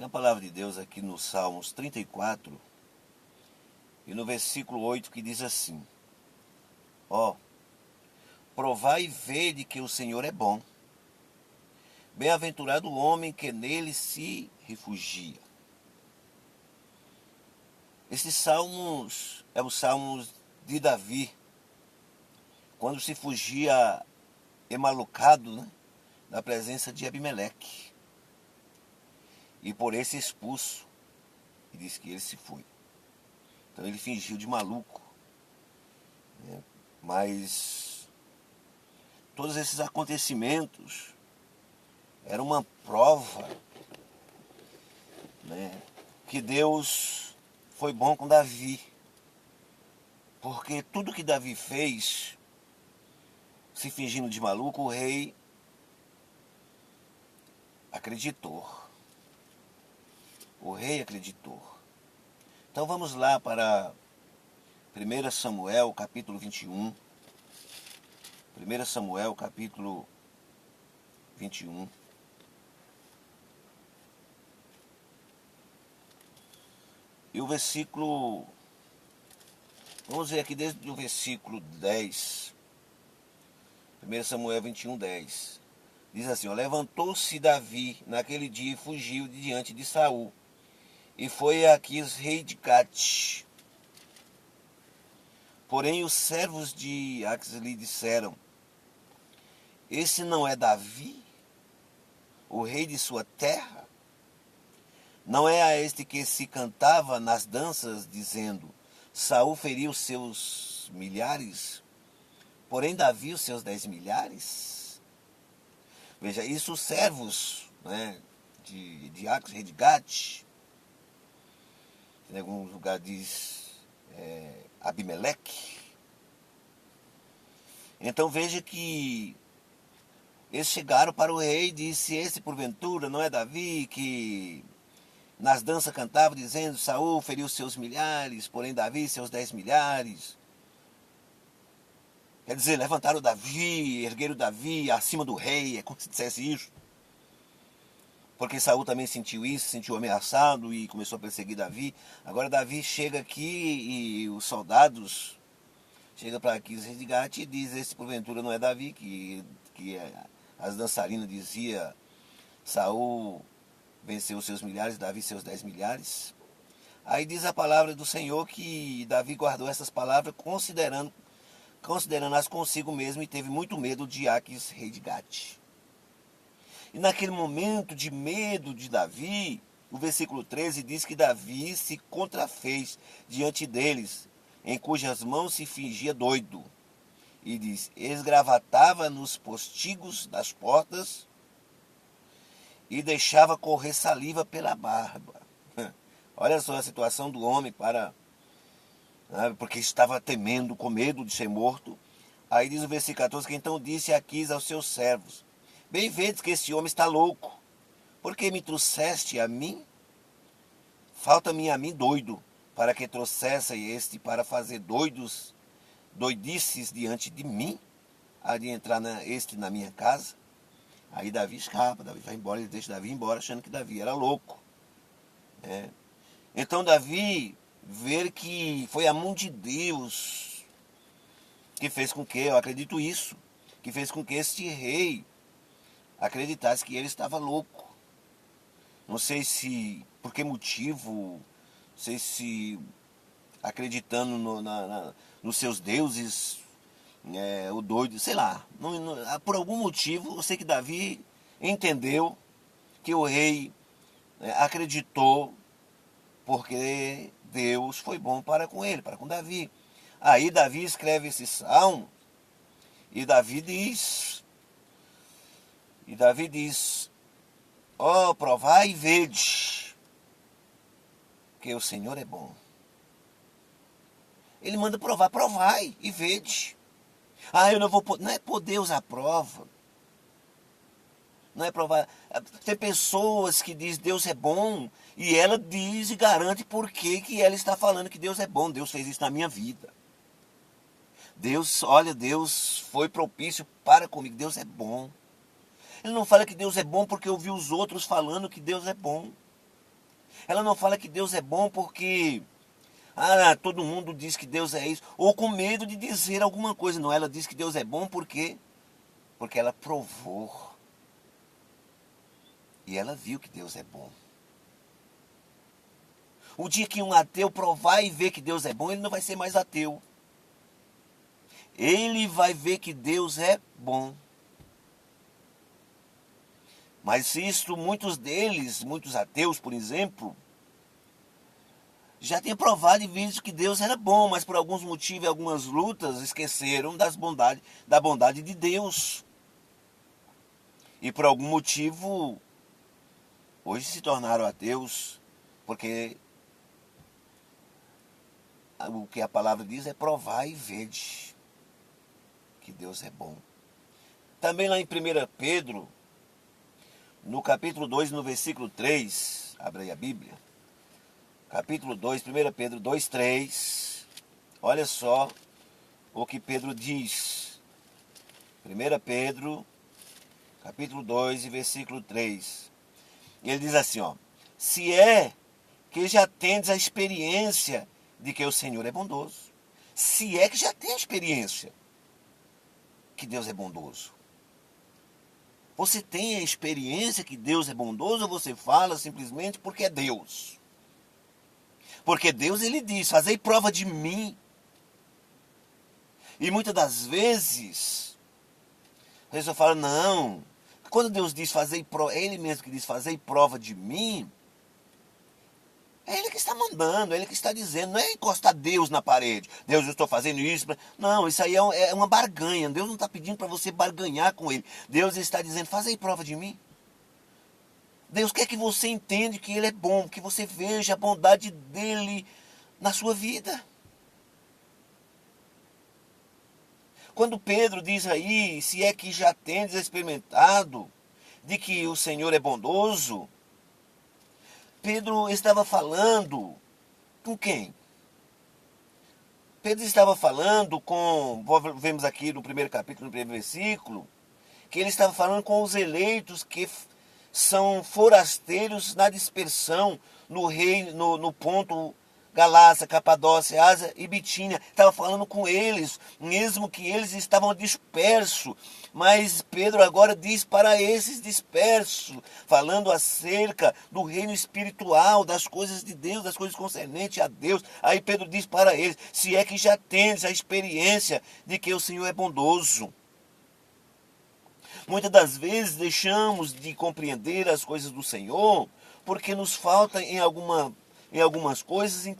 Tem a palavra de Deus aqui no Salmos 34 e no versículo 8 que diz assim: Ó, provai e vede que o Senhor é bom. Bem-aventurado o homem que nele se refugia. Esse Salmos é o Salmos de Davi, quando se fugia emalucado, né, da presença de Abimeleque. E por esse expulso, e diz que ele se foi. Então ele fingiu de maluco, né? Mas todos esses acontecimentos eram uma prova, né, que Deus foi bom com Davi. Porque tudo que Davi fez, se fingindo de maluco, o rei acreditou. O rei acreditou. Então vamos lá para 1 Samuel, capítulo 21. 1 Samuel, capítulo 21. E o versículo... Vamos ver aqui desde o versículo 10. 1 Samuel 21, 10. Diz assim, ó: levantou-se Davi naquele dia e fugiu de diante de Saul. E foi a Aquis, rei de Gate. Porém os servos de Aquis lhe disseram: esse não é Davi, o rei de sua terra? Não é a este que se cantava nas danças, dizendo: Saul feriu seus milhares, porém Davi os seus 10 milhares? Veja, isso os servos, né, de Aquis, rei de Gate, em algum lugar diz Abimeleque. Então veja que eles chegaram para o rei e disse: esse porventura não é Davi que nas danças cantava dizendo: Saul feriu seus milhares, porém Davi seus 10 milhares? Quer dizer, levantaram Davi, ergueram Davi acima do rei, é como se dissesse isso. Porque Saul também sentiu isso, se sentiu ameaçado e começou a perseguir Davi. Agora Davi chega aqui e os soldados chegam para Aquis, rei de Gate, e diz: esse porventura não é Davi, que as dançarinas diziam: Saul venceu seus milhares, Davi seus 10 milhares. Aí diz a palavra do Senhor que Davi guardou essas palavras considerando-as consigo mesmo, e teve muito medo de Aquis, rei de Gate. E naquele momento de medo de Davi, o versículo 13 diz que Davi se contrafez diante deles, em cujas mãos se fingia doido. E diz: esgravatava nos postigos das portas e deixava correr saliva pela barba. Olha só a situação do homem, porque estava temendo, com medo de ser morto. Aí diz o versículo 14 que então disse Aquis aos seus servos: bem vedes que esse homem está louco, porque me trouxeste a mim? Falta-me a mim doido, para que trouxesse este para fazer doidices diante de mim, há de entrar este na minha casa? Aí Davi escapa, Davi vai embora, ele deixa Davi embora, achando que Davi era louco. Então Davi vê que foi a mão de Deus que fez com que, eu acredito isso, que fez com que este rei acreditasse que ele estava louco. Não sei se, por que motivo, não sei se acreditando nos seus deuses, o doido, sei lá. Por algum motivo, eu sei que Davi entendeu que o rei acreditou, porque Deus foi bom para com ele, para com Davi. Aí Davi escreve esse salmo, e Davi diz, ó, provai e vede que o Senhor é bom. Ele manda provar, provai e vede. Ah, eu não vou poder. Não é poder usar prova. Não é provar. Tem pessoas que dizem Deus é bom, e ela diz e garante por que ela está falando que Deus é bom. Deus fez isso na minha vida. Deus foi propício para comigo. Deus é bom. Ele não fala que Deus é bom porque ouviu os outros falando que Deus é bom. Ela não fala que Deus é bom porque todo mundo diz que Deus é isso, ou com medo de dizer alguma coisa. Não, ela diz que Deus é bom porque ela provou. E ela viu que Deus é bom. O dia que um ateu provar e ver que Deus é bom, ele não vai ser mais ateu. Ele vai ver que Deus é bom. Mas isto, muitos deles, muitos ateus, por exemplo, já tinham provado e visto que Deus era bom, mas por alguns motivos e algumas lutas esqueceram da bondade de Deus. E por algum motivo, hoje se tornaram ateus, porque o que a palavra diz é provar e vede que Deus é bom. Também lá em 1 Pedro, no capítulo 2, no versículo 3, abre aí a Bíblia. Capítulo 2, 1 Pedro 2, 3. Olha só o que Pedro diz. 1 Pedro, capítulo 2, versículo 3. Ele diz assim, ó: se é que já tendes a experiência de que o Senhor é bondoso. Se é que já tem a experiência que Deus é bondoso. Você tem a experiência que Deus é bondoso ou você fala simplesmente porque é Deus? Porque Deus, ele diz, fazei prova de mim. E muitas das vezes, a pessoa fala, não, quando Deus diz fazei prova, é ele mesmo que diz fazei prova de mim, é ele que está mandando, é ele que está dizendo, não é encostar Deus na parede. Deus, eu estou fazendo isso. Não, isso aí é uma barganha. Deus não está pedindo para você barganhar com ele. Deus está dizendo, fazei prova de mim. Deus quer que você entenda que ele é bom, que você veja a bondade dele na sua vida. Quando Pedro diz aí, se é que já tendes experimentado de que o Senhor é bondoso, Pedro estava falando com quem? Pedro estava falando com, vemos aqui no primeiro capítulo, no primeiro versículo, que ele estava falando com os eleitos que são forasteiros na dispersão no reino, no ponto Galácia, Capadócia, Ásia e Bitínia. Estava falando com eles, mesmo que eles estavam dispersos. Mas Pedro agora diz para esses dispersos, falando acerca do reino espiritual, das coisas de Deus, das coisas concernentes a Deus. Aí Pedro diz para eles, se é que já tendes a experiência de que o Senhor é bondoso. Muitas das vezes deixamos de compreender as coisas do Senhor porque nos falta em algumas coisas